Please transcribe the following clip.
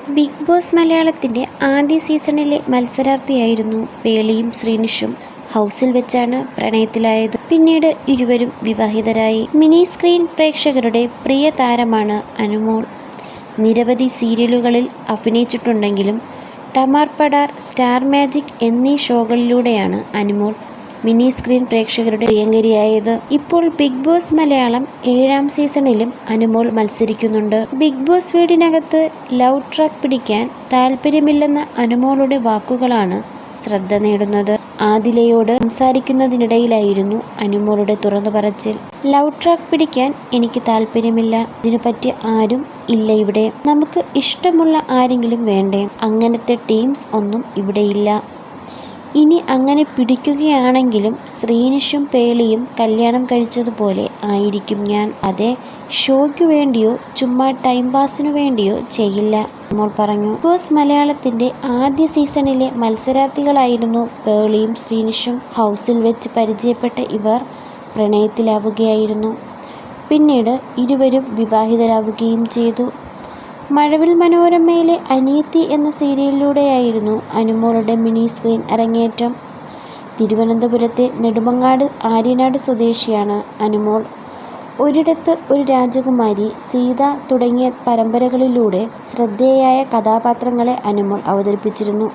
Big boss മലയാളത്തിൻ്റെ ആദ്യ സീസണിലെ മത്സരാർത്ഥിയായിരുന്നു പേളിയും ശ്രീനിഷും. ഹൗസിൽ വെച്ചാണ് പ്രണയത്തിലായത്. പിന്നീട് ഇരുവരും വിവാഹിതരായി. മിനി സ്ക്രീൻ പ്രേക്ഷകരുടെ പ്രിയ താരമാണ് അനുമോൾ. നിരവധി സീരിയലുകളിൽ അഭിനയിച്ചിട്ടുണ്ടെങ്കിലും ടമാർ പടാർ, സ്റ്റാർ മാജിക് എന്നീ ഷോകളിലൂടെയാണ് അനുമോൾ മിനി സ്ക്രീൻ പ്രേക്ഷകരുടെ പ്രിയങ്കരിയായത്. ഇപ്പോൾ ബിഗ് ബോസ് മലയാളം 7ാം സീസണിലും അനുമോൾ മത്സരിക്കുന്നുണ്ട്. ബിഗ് ബോസ് വീടിനകത്ത് ലവ് ട്രാക്ക് പിടിക്കാൻ താല്പര്യമില്ലെന്ന അനുമോളുടെ വാക്കുകളാണ് ശ്രദ്ധ നേടുന്നത്. ആദിലയോട് സംസാരിക്കുന്നതിനിടയിലായിരുന്നു അനുമോളുടെ തുറന്നു പറച്ചിൽ. ലവ് ട്രാക്ക് പിടിക്കാൻ എനിക്ക് താല്പര്യമില്ല. ഇതിനുപറ്റിയ ആരും ഇല്ല ഇവിടെ. നമുക്ക് ഇഷ്ടമുള്ള ആരെങ്കിലും വേണ്ടേ? അങ്ങനത്തെ ടീംസ് ഒന്നും ഇവിടെയില്ല. ഇനി അങ്ങനെ പിടിക്കുകയാണെങ്കിലും ശ്രീനിഷും പേളിയും കല്യാണം കഴിച്ചതുപോലെ ആയിരിക്കും ഞാൻ. അതെ, ഷോയ്ക്കു വേണ്ടിയോ ചുമ്മാ ടൈം പാസിനു വേണ്ടിയോ ചെയ്യില്ല, അനുമോൾ പറഞ്ഞു. ബിഗ് ബോസ് മലയാളത്തിൻ്റെ ആദ്യ സീസണിലെ മത്സരാർത്ഥികളായിരുന്നു പേളിയും ശ്രീനിഷും. ഹൗസിൽ വെച്ച് പരിചയപ്പെട്ട ഇവർ പ്രണയത്തിലാവുകയായിരുന്നു. പിന്നീട് ഇരുവരും വിവാഹിതരാവുകയും ചെയ്തു. മഴവിൽ മനോരമയിലെ അനിയത്തി എന്ന സീരിയലിലൂടെയായിരുന്നു അനുമോളുടെ മിനി സ്ക്രീൻ അരങ്ങേറ്റം. തിരുവനന്തപുരത്തെ നെടുമങ്ങാട് ആര്യനാട് സ്വദേശിയാണ് അനുമോൾ. ഒരിടത്ത് ഒരു രാജകുമാരി, സീത തുടങ്ങിയ പരമ്പരകളിലൂടെ ശ്രദ്ധേയയായ കഥാപാത്രങ്ങളെ അനുമോൾ അവതരിപ്പിച്ചിരുന്നു.